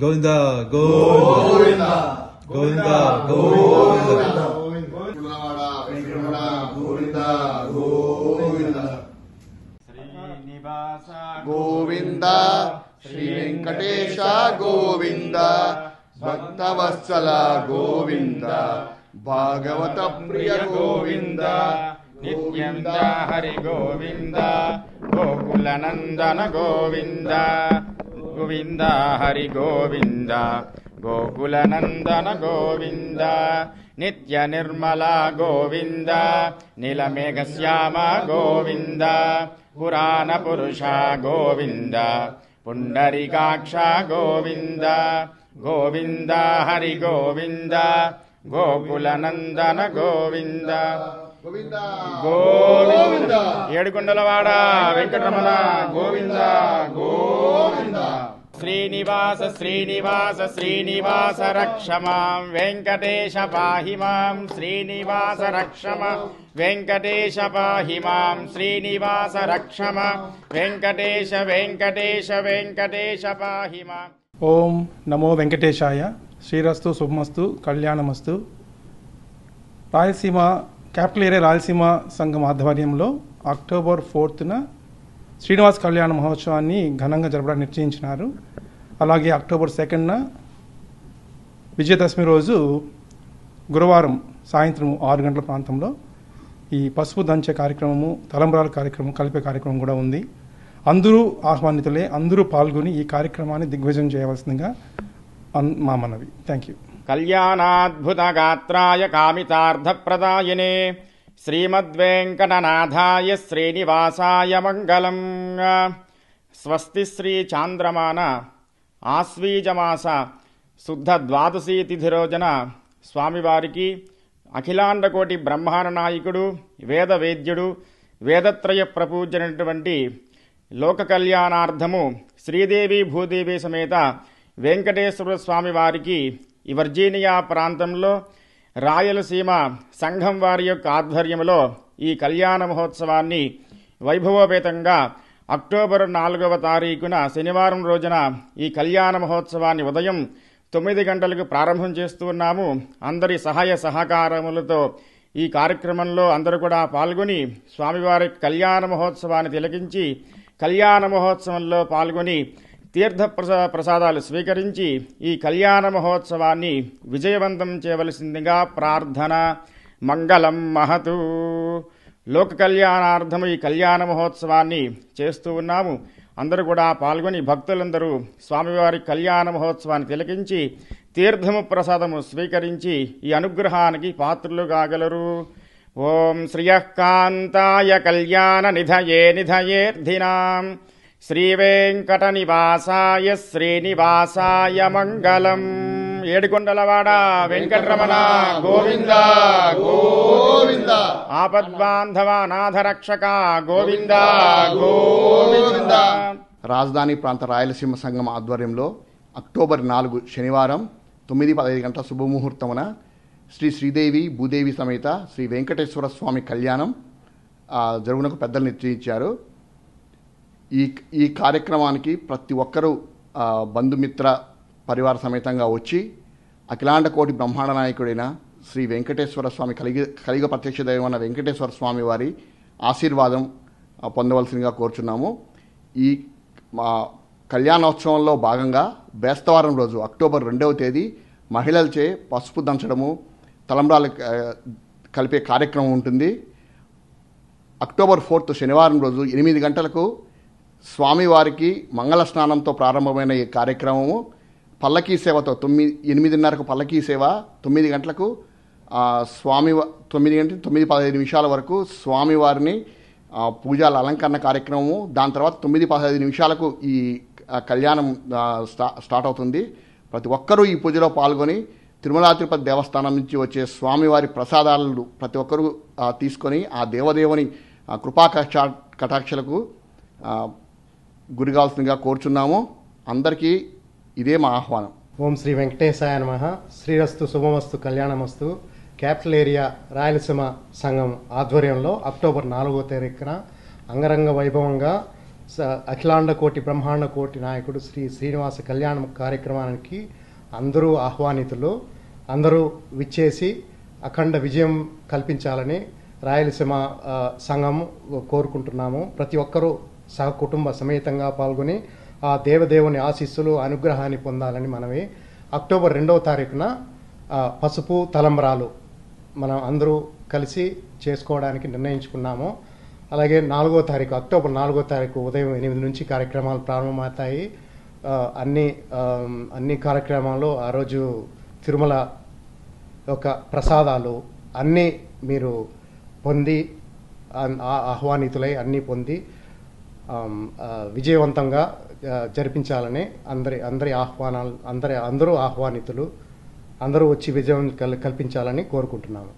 గోవిందా గోవిందా గోవిందా గోవిందా గోవింద శ్రీ వెంకటేశ గోవింద భక్తవత్సల గోవింద భాగవత ప్రియ గోవింద నిత్యంద హరి గోవింద గోకులనందన గోవింద గోవింద హరి గోవింద గోకులనందన గోవింద నిత్య నిర్మల గోవింద నీలమేఘశ్యామ గోవింద పురాణ పురుష గోవింద పుండరీకాక్ష గోవింద గోవింద హరి గోవింద గోకులనందన గోవింద గోవింద ఏడుకొండలవాడ వెంకటరమణ గోవింద గోవింద శ్రీనివాస శ్రీనివాస శ్రీనివాస రక్షమాం వెంకటేశ పాహి మాం శ్రీనివాస రక్షమ వెంకటేశ పాహి మాం శ్రీనివాస రక్షమ వెంకటేశ వెంకటేశ వెంకటేశ పాహి మాం. ఓం నమో వెంకటేశాయ. శ్రీరస్తు శుభమస్తు కళ్యాణమస్తు. రాయలసీమ క్యాపిటల్ ఏరియా రాయలసీమ సంఘం ఆధ్వర్యంలో అక్టోబర్ 4న శ్రీనివాస్ కళ్యాణ మహోత్సవాన్ని ఘనంగా జరపడానికి నిశ్చయించినారు. అలాగే అక్టోబర్ 2న విజయదశమి రోజు గురువారం సాయంత్రం 6 గంటల ప్రాంతంలో ఈ పసుపు దంచే కార్యక్రమము, తలంబ్రాల కార్యక్రమం, కలిపే కార్యక్రమం కూడా ఉంది. అందరూ ఆహ్వానితులే, అందరూ పాల్గొని ఈ కార్యక్రమాన్ని దిగ్విజయం చేయవలసిందిగా మా మనవి. Thank you. కళ్యాణాద్భుత గాత్రాయ కామితార్థప్రదాయనే శ్రీమద్వేంకటనాథాయ శ్రీనివాసాయ మంగళం. స్వస్తి శ్రీ చాంద్రమాన ఆశ్వీజమాస శుద్ధ ద్వాదశి తిథి రోజున స్వామివారికి అఖిలాండకోటి బ్రహ్మాండ నాయకుడు, వేద వేద్యుడు, వేదత్రయ ప్రపూజ్యనటువంటి లోక కళ్యాణార్థము శ్రీదేవి భూదేవి సమేత వెంకటేశ్వర స్వామి వారికి ఈ వర్జీనియా ప్రాంతంలో రాయలసీమ సంఘం వారి యొక్క ఆధ్వర్యంలో ఈ కళ్యాణ మహోత్సవాన్ని వైభవోపేతంగా అక్టోబర్ 4వ తారీఖున శనివారం రోజున ఈ కళ్యాణ మహోత్సవాన్ని ఉదయం 9 గంటలకు ప్రారంభం చేస్తూ ఉన్నాము. అందరి సహాయ సహకారములతో ఈ కార్యక్రమంలో అందరూ కూడా పాల్గొని స్వామివారి కళ్యాణ మహోత్సవాన్ని తిలకించి కళ్యాణ మహోత్సవంలో పాల్గొని తీర్థ ప్రసాదాలు స్వీకరించి ఈ కళ్యాణ మహోత్సవాన్ని విజయవంతం చేయవలసిందిగా ప్రార్థన. మంగళం మహతు. లోక కళ్యాణార్థము ఈ కళ్యాణ మహోత్సవాన్ని చేస్తూ ఉన్నాము. అందరూ కూడా పాల్గొని భక్తులందరూ స్వామివారి కళ్యాణ మహోత్సవాన్ని తిలకించి తీర్థము ప్రసాదము స్వీకరించి ఈ అనుగ్రహానికి పాత్రులు కాగలరు. ఓం శ్రియకాంతాయ కళ్యాణ నిధయే నిధయేర్ధినాం శ్రీవేంకట నివాసాయ శ్రీనివాసాయ మంగళం. ఏడుకొండలవాడ వెంకటరమణ గోవింద గోవింద. ఆపద్బాంధవానాథరక్షక గోవింద గోవింద. రాజధాని ప్రాంత రాయలసీమ సంఘం ఆధ్వర్యంలో అక్టోబర్ 4 శనివారం 9-15 గంటల శుభముహూర్తమున శ్రీదేవి భూదేవి సమేత శ్రీ వెంకటేశ్వర స్వామి కళ్యాణం జరుగునకు పెద్దలు నిశ్చయించారు. ఈ కార్యక్రమానికి ప్రతి ఒక్కరూ బంధుమిత్ర పరివార సమేతంగా వచ్చి అఖిలాండ కోటి బ్రహ్మాండ నాయకుడైన శ్రీ వెంకటేశ్వర స్వామి కలిగ ప్రత్యక్ష దైవమైన వెంకటేశ్వర స్వామి వారి ఆశీర్వాదం పొందవలసిందిగా కోరుచున్నాము. ఈ కళ్యాణోత్సవంలో భాగంగా బేస్తవారం రోజు అక్టోబర్ 2వ తేదీ మహిళలచే పసుపు దంచడము, తలంబ్రాలు కలిపే కార్యక్రమం ఉంటుంది. అక్టోబర్ 4 శనివారం రోజు 8 గంటలకు స్వామివారికి మంగళ స్నానంతో ప్రారంభమైన ఈ కార్యక్రమము పల్లకీ సేవతో 8:30కు పల్లకీ సేవ, 9 గంటలకు 9 గంటల 9:15 వరకు స్వామివారిని పూజల అలంకరణ కార్యక్రమము. దాని తర్వాత 9:15 ఈ కళ్యాణం స్టార్ట్ అవుతుంది. ప్రతి ఒక్కరూ ఈ పూజలో పాల్గొని తిరుమల తిరుపతి దేవస్థానం నుంచి వచ్చే స్వామివారి ప్రసాదాలను ప్రతి ఒక్కరూ తీసుకొని ఆ దేవదేవుని కృపా కటాక్షలకు గురిగాల్సిందిగా కోరుచున్నాము. అందరికీ ఇదే మా ఆహ్వానం. ఓం శ్రీ వెంకటేశాయ నమః. శ్రీరస్తు శుభమస్తు కళ్యాణమస్తు. క్యాపిటల్ ఏరియా రాయలసీమ సంఘం ఆధ్వర్యంలో అక్టోబర్ 4వ తారీఖున అంగరంగ వైభవంగా అఖిలాండ కోటి బ్రహ్మాండ కోటి నాయకుడు శ్రీ శ్రీనివాస కళ్యాణం కార్యక్రమానికి అందరూ ఆహ్వానితులు, అందరూ విచ్చేసి అఖండ విజయం కల్పించాలని రాయలసీమ సంఘం కోరుకుంటున్నాము. ప్రతి ఒక్కరూ సహకుటుంబ సమేతంగా పాల్గొని ఆ దేవదేవుని ఆశీస్సులు అనుగ్రహాన్ని పొందాలని మనవి. అక్టోబర్ 2వ తారీఖున పసుపు తలంబ్రాలు మనం అందరూ కలిసి చేసుకోవడానికి నిర్ణయించుకున్నాము. అలాగే అక్టోబర్ 4వ తారీఖు ఉదయం 8 నుంచి కార్యక్రమాలు ప్రారంభమవుతాయి. అన్ని కార్యక్రమాల్లో ఆ రోజు తిరుమల యొక్క ప్రసాదాలు అన్నీ మీరు పొంది ఆహ్వానితులై అన్నీ పొంది విజయవంతంగా జరిపించాలని అందరూ ఆహ్వానితులు అందరూ వచ్చి విజయం కల్పించాలని కోరుకుంటున్నాము.